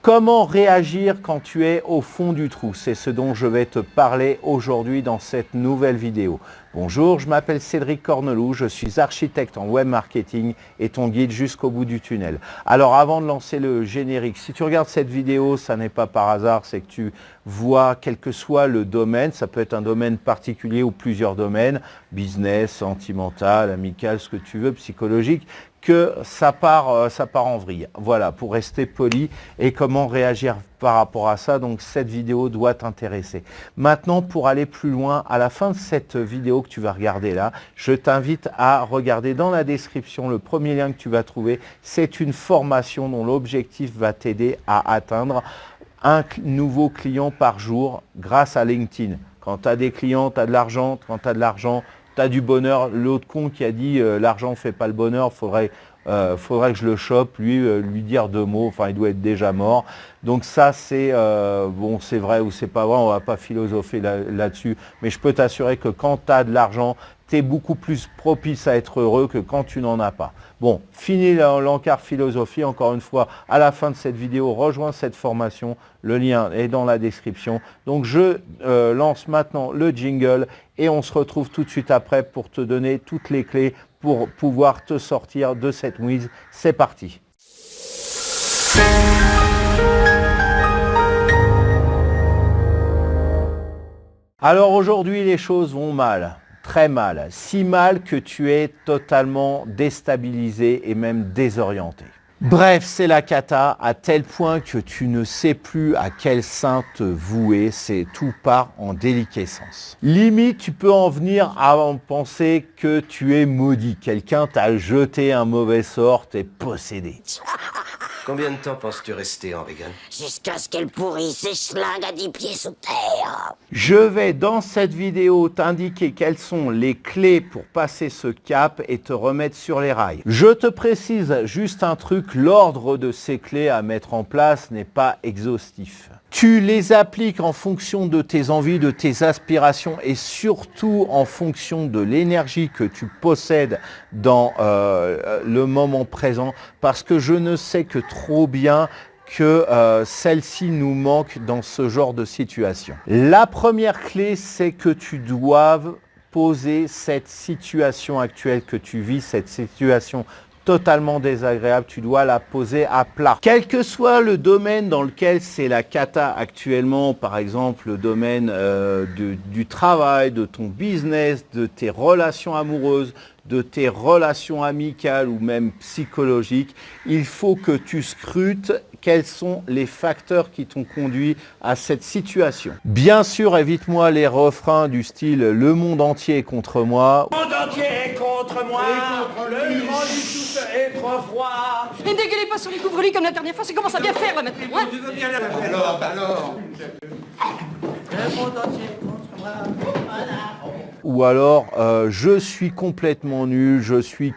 Comment réagir quand tu es au fond du trou? C'est ce dont je vais te parler aujourd'hui dans cette nouvelle vidéo. Bonjour, je m'appelle Cédric Corneloup, je suis architecte en web marketing et ton guide jusqu'au bout du tunnel. Alors avant de lancer le générique, si tu regardes cette vidéo, ça n'est pas par hasard, c'est que tu vois quel que soit le domaine, ça peut être un domaine particulier ou plusieurs domaines, business, sentimental, amical, ce que tu veux, psychologique, que ça part en vrille. Voilà, pour rester poli et comment réagir par rapport à ça. Donc cette vidéo doit t'intéresser. Maintenant, pour aller plus loin, à la fin de cette vidéo que tu vas regarder là, je t'invite à regarder dans la description le premier lien que tu vas trouver. C'est une formation dont l'objectif va t'aider à atteindre un nouveau client par jour grâce à LinkedIn. Quand tu as des clients, tu as de l'argent. Quand tu as de l'argent, tu as du bonheur. L'autre con qui a dit l'argent ne fait pas le bonheur, faudrait que je le chope, lui dire deux mots, enfin il doit être déjà mort. Donc ça c'est bon, c'est vrai ou c'est pas vrai, on va pas philosopher là-dessus, mais je peux t'assurer que quand tu as de l'argent, tu es beaucoup plus propice à être heureux que quand tu n'en as pas. Bon, fini l'encart philosophie, encore une fois, à la fin de cette vidéo, rejoins cette formation, le lien est dans la description. Donc je lance maintenant le jingle et on se retrouve tout de suite après pour te donner toutes les clés pour pouvoir te sortir de cette mouise. C'est parti. Alors aujourd'hui, les choses vont mal. Très mal, si mal que tu es totalement déstabilisé et même désorienté. Bref, c'est la cata à tel point que tu ne sais plus à quel saint te vouer, c'est tout part en déliquescence. Limite, tu peux en venir à en penser que tu es maudit, quelqu'un t'a jeté un mauvais sort, t'es possédé. Combien de temps penses-tu rester en Reagan? Jusqu'à ce qu'elle pourrisse ses schlingues à 10 pieds sous terre. Je vais dans cette vidéo t'indiquer quelles sont les clés pour passer ce cap et te remettre sur les rails. Je te précise juste un truc, l'ordre de ces clés à mettre en place n'est pas exhaustif. Tu les appliques en fonction de tes envies, de tes aspirations et surtout en fonction de l'énergie que tu possèdes dans le moment présent, parce que je ne sais que trop bien que celle-ci nous manque dans ce genre de situation. La première clé, c'est que tu doives poser cette situation actuelle que tu vis, cette situation totalement désagréable, tu dois la poser à plat. Quel que soit le domaine dans lequel c'est la cata actuellement, par exemple le domaine du travail, de ton business, de tes relations amoureuses, de tes relations amicales ou même psychologiques, il faut que tu scrutes quels sont les facteurs qui t'ont conduit à cette situation. Bien sûr, évite-moi les refrains du style « Le monde entier est contre moi ». Le monde entier est contre moi, le grand du tout est trop froid. Et ne dégueulez pas sur les couvre-lits comme la dernière fois, ça commence à bien faire là maintenant. Hein? Tu veux bien alors le monde entier est contre moi, voilà. Ou alors, je suis complètement nul, je suis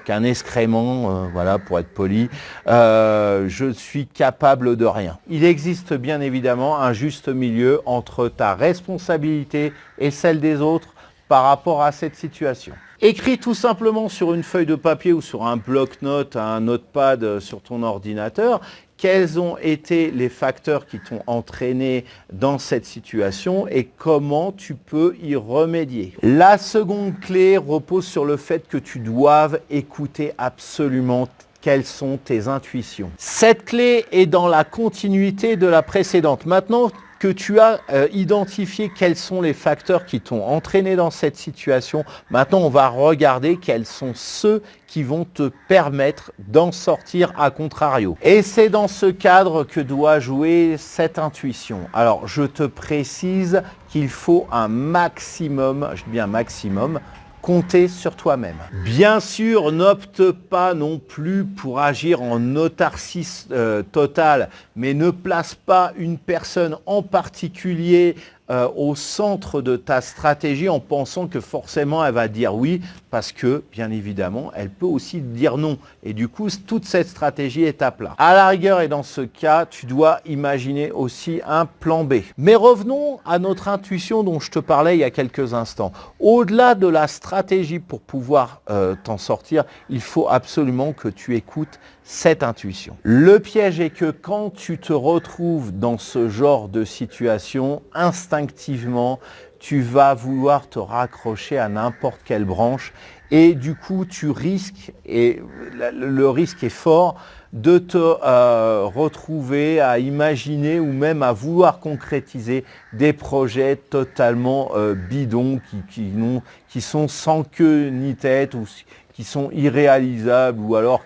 qu'un excrément, voilà, pour être poli, je suis capable de rien. Il existe bien évidemment un juste milieu entre ta responsabilité et celle des autres par rapport à cette situation. Écris tout simplement sur une feuille de papier ou sur un bloc-notes, un notepad sur ton ordinateur, quels ont été les facteurs qui t'ont entraîné dans cette situation et comment tu peux y remédier. La seconde clé repose sur le fait que tu doives écouter absolument quelles sont tes intuitions. Cette clé est dans la continuité de la précédente. Maintenant que tu as identifié quels sont les facteurs qui t'ont entraîné dans cette situation, maintenant on va regarder quels sont ceux qui vont te permettre d'en sortir à contrario. Et c'est dans ce cadre que doit jouer cette intuition. Alors je te précise qu'il faut un maximum, je dis bien maximum, compter sur toi-même. Bien sûr, n'opte pas non plus pour agir en autarcie totale, mais ne place pas une personne en particulier au centre de ta stratégie en pensant que forcément elle va dire oui, parce que bien évidemment elle peut aussi dire non et du coup toute cette stratégie est à plat. À la rigueur, et dans ce cas tu dois imaginer aussi un plan B. Mais revenons à notre intuition dont je te parlais il y a quelques instants. Au-delà de la stratégie pour pouvoir t'en sortir, il faut absolument que tu écoutes cette intuition. Le piège est que quand tu te retrouves dans ce genre de situation, instinctivement, tu vas vouloir te raccrocher à n'importe quelle branche et du coup, tu risques, et le risque est fort, de te retrouver à imaginer ou même à vouloir concrétiser des projets totalement bidons qui sont sans queue ni tête ou qui sont irréalisables ou alors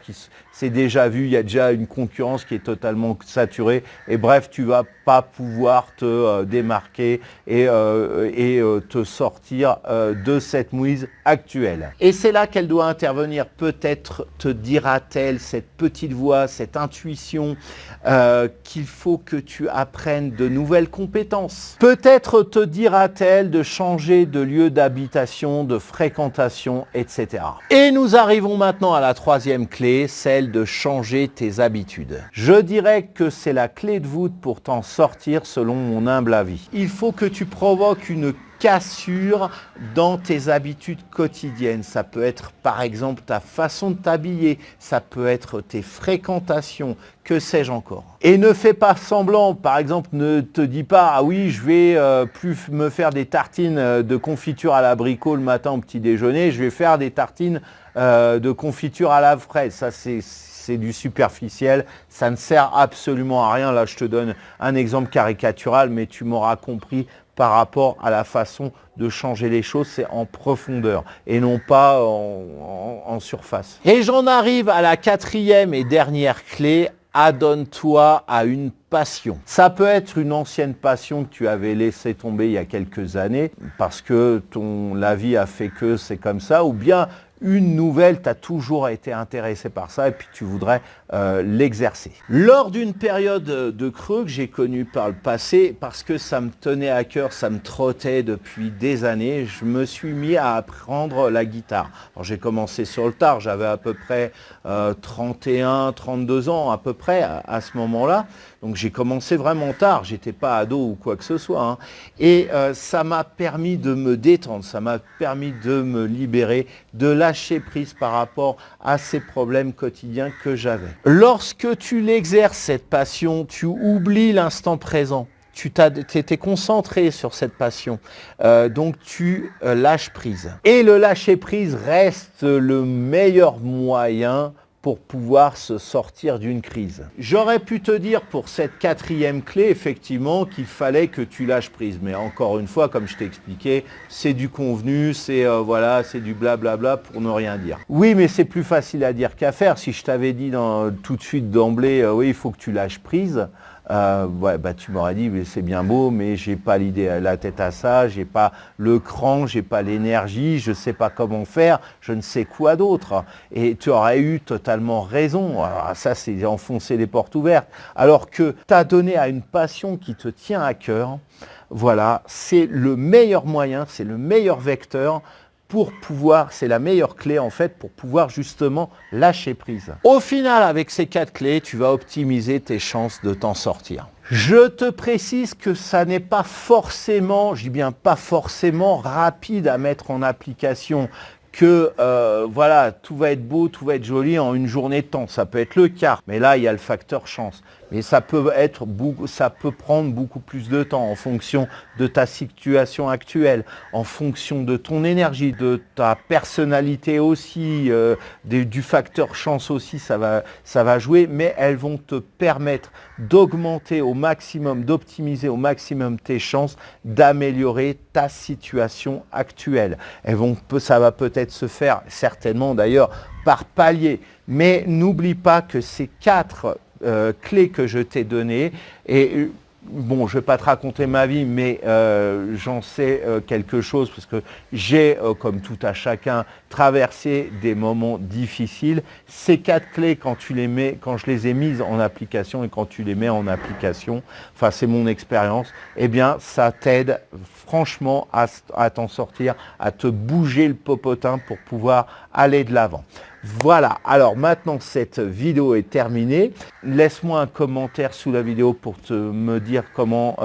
c'est déjà vu, il y a déjà une concurrence qui est totalement saturée et bref, tu vas pas pouvoir te démarquer et te sortir de cette mouise actuelle. Et c'est là qu'elle doit intervenir. Peut-être te dira-t-elle, cette petite voix, cette intuition, qu'il faut que tu apprennes de nouvelles compétences. Peut-être te dira-t-elle de changer de lieu d'habitation, de fréquentation, etc. Et nous arrivons maintenant à la troisième clé, celle de changer tes habitudes. Je dirais que c'est la clé de voûte pour t'en sortir selon mon humble avis. Il faut que tu provoques une cassure dans tes habitudes quotidiennes. Ça peut être par exemple ta façon de t'habiller, ça peut être tes fréquentations, que sais-je encore. Et ne fais pas semblant, par exemple ne te dis pas « Ah oui, je vais plus me faire des tartines de confiture à l'abricot le matin au petit déjeuner, je vais faire des tartines de confiture à la fraise. » Ça c'est du superficiel, ça ne sert absolument à rien. Là, je te donne un exemple caricatural, mais tu m'auras compris par rapport à la façon de changer les choses, c'est en profondeur et non pas en surface. Et j'en arrive à la quatrième et dernière clé, adonne-toi à une passion. Ça peut être une ancienne passion que tu avais laissé tomber il y a quelques années parce que la vie a fait que c'est comme ça, ou bien une nouvelle, tu as toujours été intéressé par ça et puis tu voudrais l'exercer. Lors d'une période de creux que j'ai connue par le passé, parce que ça me tenait à cœur, ça me trottait depuis des années, je me suis mis à apprendre la guitare. Alors j'ai commencé sur le tard, j'avais à peu près 31, 32 ans à peu près à ce moment-là. Donc j'ai commencé vraiment tard, j'étais pas ado ou quoi que ce soit. Hein. Et ça m'a permis de me détendre, ça m'a permis de me libérer, de lâcher prise par rapport à ces problèmes quotidiens que j'avais. Lorsque tu l'exerces, cette passion, tu oublies l'instant présent. Tu t'es concentré sur cette passion, donc tu lâches prise. Et le lâcher prise reste le meilleur moyen pour pouvoir se sortir d'une crise. J'aurais pu te dire pour cette quatrième clé, effectivement, qu'il fallait que tu lâches prise. Mais encore une fois, comme je t'ai expliqué, c'est du convenu, c'est voilà, c'est du blablabla pour ne rien dire. Oui, mais c'est plus facile à dire qu'à faire. Si je t'avais dit tout de suite d'emblée, oui, il faut que tu lâches prise, ouais, bah, tu m'aurais dit mais c'est bien beau mais j'ai pas l'idée, la tête à ça, j'ai pas le cran, j'ai pas l'énergie, je sais pas comment faire, je ne sais quoi d'autre. Et tu aurais eu totalement raison. Alors, ça c'est enfoncer les portes ouvertes. Alors que tu as donné à une passion qui te tient à cœur, voilà, c'est le meilleur moyen, c'est le meilleur vecteur pour pouvoir, c'est la meilleure clé en fait pour pouvoir justement lâcher prise. Au final, avec ces 4 clés, tu vas optimiser tes chances de t'en sortir. Je te précise que ça n'est pas forcément, je dis bien pas forcément rapide à mettre en application, que voilà, tout va être beau, tout va être joli en une journée de temps. Ça peut être le cas, mais là, il y a le facteur chance. Mais ça peut prendre beaucoup plus de temps en fonction de ta situation actuelle, en fonction de ton énergie, de ta personnalité aussi, du facteur chance aussi, ça va jouer, mais elles vont te permettre d'augmenter au maximum, d'optimiser au maximum tes chances, d'améliorer ta situation actuelle. Ça va peut-être se faire, certainement d'ailleurs, par palier. Mais n'oublie pas que ces 4 clés que je t'ai données, et bon, je ne vais pas te raconter ma vie, mais j'en sais quelque chose parce que j'ai, comme tout à chacun, traversé des moments difficiles. Ces 4 clés, quand je les ai mises en application et quand tu les mets en application, enfin c'est mon expérience, eh bien ça t'aide franchement à t'en sortir, à te bouger le popotin pour pouvoir aller de l'avant. Voilà, alors maintenant cette vidéo est terminée. Laisse-moi un commentaire sous la vidéo pour me dire comment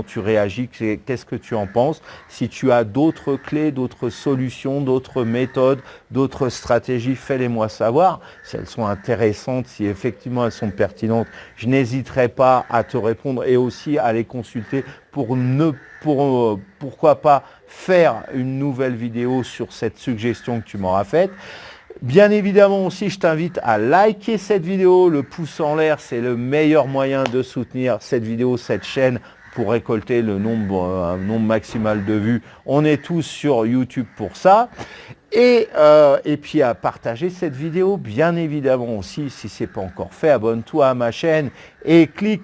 tu réagis, qu'est-ce que tu en penses. Si tu as d'autres clés, d'autres solutions, d'autres méthodes, d'autres stratégies, fais-les-moi savoir. Si elles sont intéressantes, si effectivement elles sont pertinentes, je n'hésiterai pas à te répondre et aussi à les consulter pourquoi pas faire une nouvelle vidéo sur cette suggestion que tu m'auras faite. Bien évidemment aussi, je t'invite à liker cette vidéo. Le pouce en l'air, c'est le meilleur moyen de soutenir cette vidéo, cette chaîne, pour récolter un nombre maximal de vues. On est tous sur YouTube pour ça. Et puis à partager cette vidéo, bien évidemment aussi, si ce n'est pas encore fait, abonne-toi à ma chaîne et clique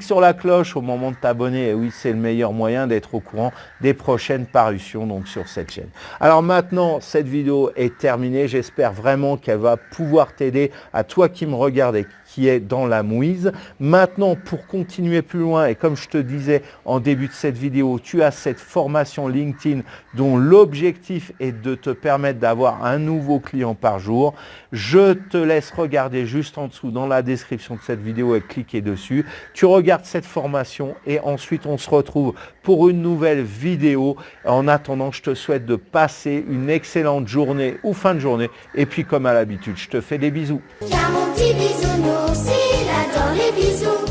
sur la cloche au moment de t'abonner. Et oui, c'est le meilleur moyen d'être au courant des prochaines parutions donc sur cette chaîne. Alors maintenant, cette vidéo est terminée. J'espère vraiment qu'elle va pouvoir t'aider, à toi qui me regardes et qui est dans la mouise. Maintenant, pour continuer plus loin, et comme je te disais en début de cette vidéo, tu as cette formation LinkedIn dont l'objectif est de te permettre d'avoir un nouveau client par jour. Je te laisse regarder juste en dessous dans la description de cette vidéo et cliquer dessus. Tu regardes cette formation et ensuite on se retrouve pour une nouvelle vidéo. En attendant, je te souhaite de passer une excellente journée ou fin de journée. Et puis comme à l'habitude, je te fais des bisous. Car mon petit bisounours, il adore les bisous.